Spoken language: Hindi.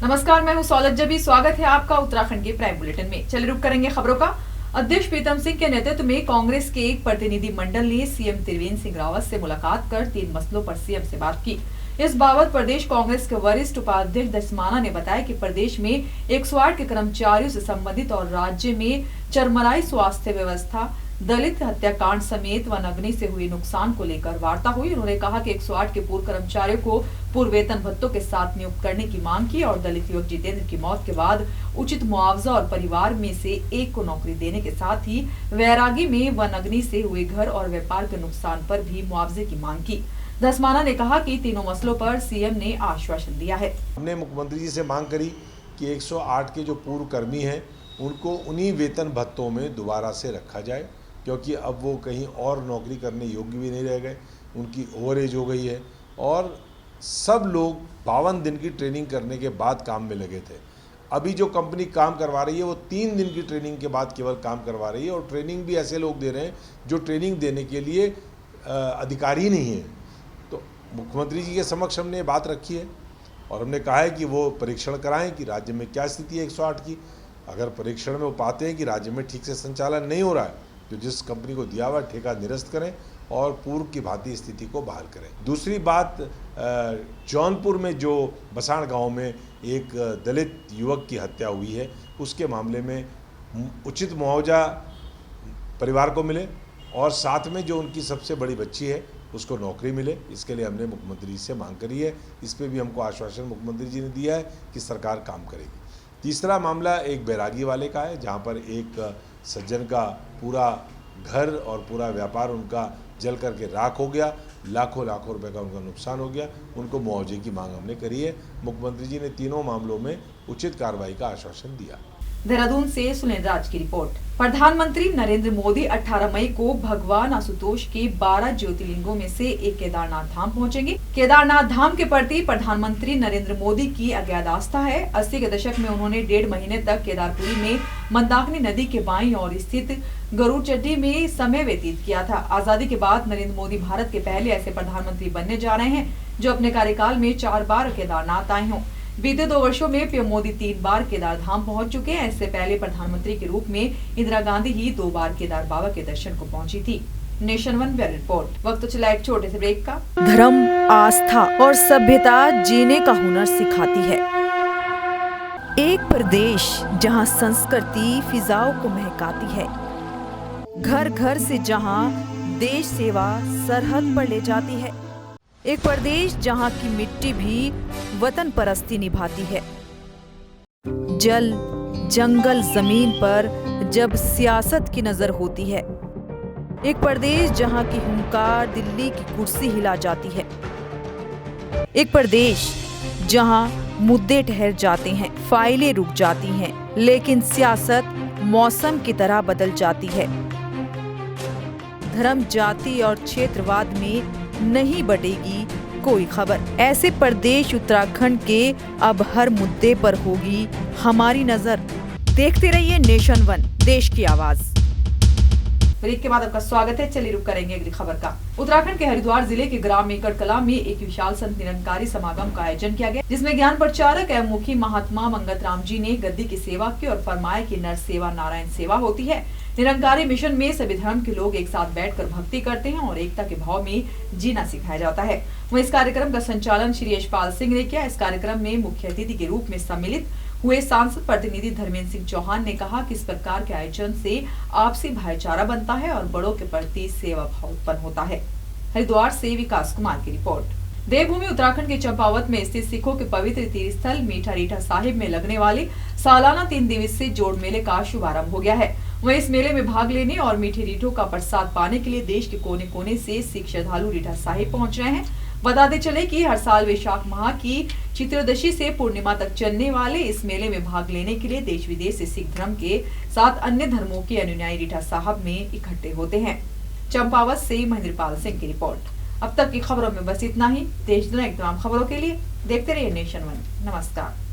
नमस्कार, मैं हूं सौलत जबी। स्वागत है आपका उत्तराखंड के प्राइम बुलेटिन में। चलिए रुक करेंगे खबरों का। अध्यक्ष प्रीतम सिंह के नेतृत्व में कांग्रेस के एक प्रतिनिधि मंडल ने सीएम त्रिवेंद्र सिंह रावत से मुलाकात कर 3 मसलों पर सीएम से बात की। इस बाबत प्रदेश कांग्रेस के वरिष्ठ उपाध्यक्ष दसमाना ने बताया कि प्रदेश में 108 के कर्मचारियों से संबंधित और राज्य में चरमराई स्वास्थ्य व्यवस्था, दलित हत्याकांड समेत वन अग्नि से हुए नुकसान को लेकर वार्ता हुई। उन्होंने कहा कि 108 के पूर्व कर्मचारियों को पूर्व वेतन भत्तों के साथ नियुक्त करने की मांग की और दलित युवक जितेंद्र की मौत के बाद उचित मुआवजा और परिवार में से एक को नौकरी देने के साथ ही वैरागी में वन अग्नि से हुए घर और व्यापार के नुकसान पर भी मुआवजे की मांग की। दसमाना ने कहा कि तीनों मसलों पर सीएम ने आश्वासन दिया है। हमने मुख्यमंत्री जी से मांग करी कि 108 के जो पूर्व कर्मी हैं उनको उन्हीं वेतन भत्तों में दोबारा से रखा जाए, क्योंकि अब वो कहीं और नौकरी करने योग्य भी नहीं रह गए, उनकी ओवर एज हो गई है और सब लोग 52 दिन की ट्रेनिंग करने के बाद काम में लगे थे। अभी जो कंपनी काम करवा रही है वो 3 दिन की ट्रेनिंग के बाद केवल काम करवा रही है और ट्रेनिंग भी ऐसे लोग दे रहे हैं जो ट्रेनिंग देने के लिए अधिकारी नहीं है। तो मुख्यमंत्री जी के समक्ष हमने बात रखी है और हमने कहा है कि वो परीक्षण कराएं कि राज्य में क्या स्थिति है 108 की। अगर परीक्षण में वो पाते हैं कि राज्य में ठीक से संचालन नहीं हो रहा है, जो जिस कंपनी को दिया हुआ ठेका निरस्त करें और पूर्व की भांति स्थिति को बहाल करें। दूसरी बात, जौनपुर में जो बसाण गांव में एक दलित युवक की हत्या हुई है, उसके मामले में उचित मुआवजा परिवार को मिले और साथ में जो उनकी सबसे बड़ी बच्ची है उसको नौकरी मिले। इसके लिए हमने मुख्यमंत्री जी से मांग करी है। इस पर भी हमको आश्वासन मुख्यमंत्री जी ने दिया है कि सरकार काम करेगी। तीसरा मामला एक बैरागी वाले का है, जहाँ पर एक सज्जन का पूरा घर और पूरा व्यापार उनका जल करके राख हो गया, लाखों रुपए का उनका नुकसान हो गया। उनको मुआवजे की मांग हमने करी है। मुख्यमंत्री जी ने तीनों मामलों में उचित कार्रवाई का आश्वासन दिया। देहरादून से सुनील राज की रिपोर्ट। प्रधानमंत्री नरेंद्र मोदी 18 मई को भगवान आशुतोष के 12 ज्योतिर्लिंगों में से एक केदारनाथ धाम पहुंचेंगे। केदारनाथ धाम के प्रति प्रधानमंत्री नरेंद्र मोदी की अगाध आस्था है। 80 के दशक में उन्होंने 1.5 महीने तक केदारपुरी में मंदाकिनी नदी के बाईं ओर स्थित गरुड़ चड्डी में समय व्यतीत किया था। आजादी के बाद नरेंद्र मोदी भारत के पहले ऐसे प्रधानमंत्री बनने जा रहे हैं जो अपने कार्यकाल में 4 बार केदारनाथ आए हों। बीते 2 वर्षों में पीएम मोदी 3 बार केदार धाम पहुंच चुके हैं। इससे पहले प्रधानमंत्री के रूप में इंदिरा गांधी ही 2 बार केदार बाबा के दर्शन को पहुंची थी। Nation one bureau report. वक्त तो चला एक छोटे से ब्रेक का। धर्म, आस्था और सभ्यता जीने का हुनर सिखाती है। एक प्रदेश जहां संस्कृति फिजाओं को महकाती है, घर घर से जहां देश सेवा सरहद पर ले जाती है। एक प्रदेश जहां की मिट्टी भी वतन परस्ती निभाती है। जल, जंगल, जमीन पर जब सियासत की नजर होती है। एक प्रदेश जहां की हुंकार दिल्ली की कुर्सी हिला जाती है। एक प्रदेश जहां मुद्दे ठहर जाते हैं, फाइलें रुक जाती हैं, लेकिन सियासत मौसम की तरह बदल जाती है। धर्म, जाति और क्षेत्रवाद में नहीं बटेगी कोई खबर। ऐसे प्रदेश उत्तराखंड के अब हर मुद्दे पर होगी हमारी नजर। देखते रहिए नेशन वन, देश की आवाज। ब्रेक के बाद आपका स्वागत है। चलिए रुक करेंगे अगली खबर का। उत्तराखंड के हरिद्वार जिले के ग्राम मेकड़कला में एक विशाल संत निरंकारी समागम का आयोजन किया गया, जिसमें ज्ञान प्रचारक एवं मुखी महात्मा मंगत राम जी ने गद्दी की सेवा की और फरमाया कि नर सेवा नारायण सेवा होती है। निरंकारी मिशन में सभी धर्म के लोग एक साथ बैठकर भक्ति करते हैं और एकता के भाव में जीना सिखाया जाता है। वहीं इस कार्यक्रम का संचालन श्री यशपाल सिंह ने किया। इस कार्यक्रम में मुख्य अतिथि के रूप में सम्मिलित हुए सांसद प्रतिनिधि धर्मेंद्र सिंह चौहान ने कहा कि इस प्रकार के आयोजन से आपसी भाईचारा बनता है और बड़ों के प्रति सेवा भाव उत्पन्न होता है। हरिद्वार से विकास कुमार की रिपोर्ट। देवभूमि उत्तराखंड के चंपावत में स्थित सिखों के पवित्र तीर्थ स्थल मीठा रीठा साहिब में लगने वाले सालाना 3 दिवसीय जोड़ मेले का शुभारंभ हो गया है। वहीं इस मेले में भाग लेने और मीठे रीठों का प्रसाद पाने के लिए देश के कोने कोने से सिख श्रद्धालु रीठा साहिब पहुंच रहे हैं। बताते चले कि हर साल वैशाख माह की चित्रदशी से पूर्णिमा तक चलने वाले इस मेले में भाग लेने के लिए देश विदेश से सिख धर्म के साथ अन्य धर्मों के अनुयायी रीठा साहब में इकट्ठे होते हैं। चंपावत से महेंद्रपाल सिंह की रिपोर्ट। अब तक की खबरों में बस इतना ही। देश दुनिया की तमाम खबरों के लिए देखते रहिए नेशन वन। नमस्कार।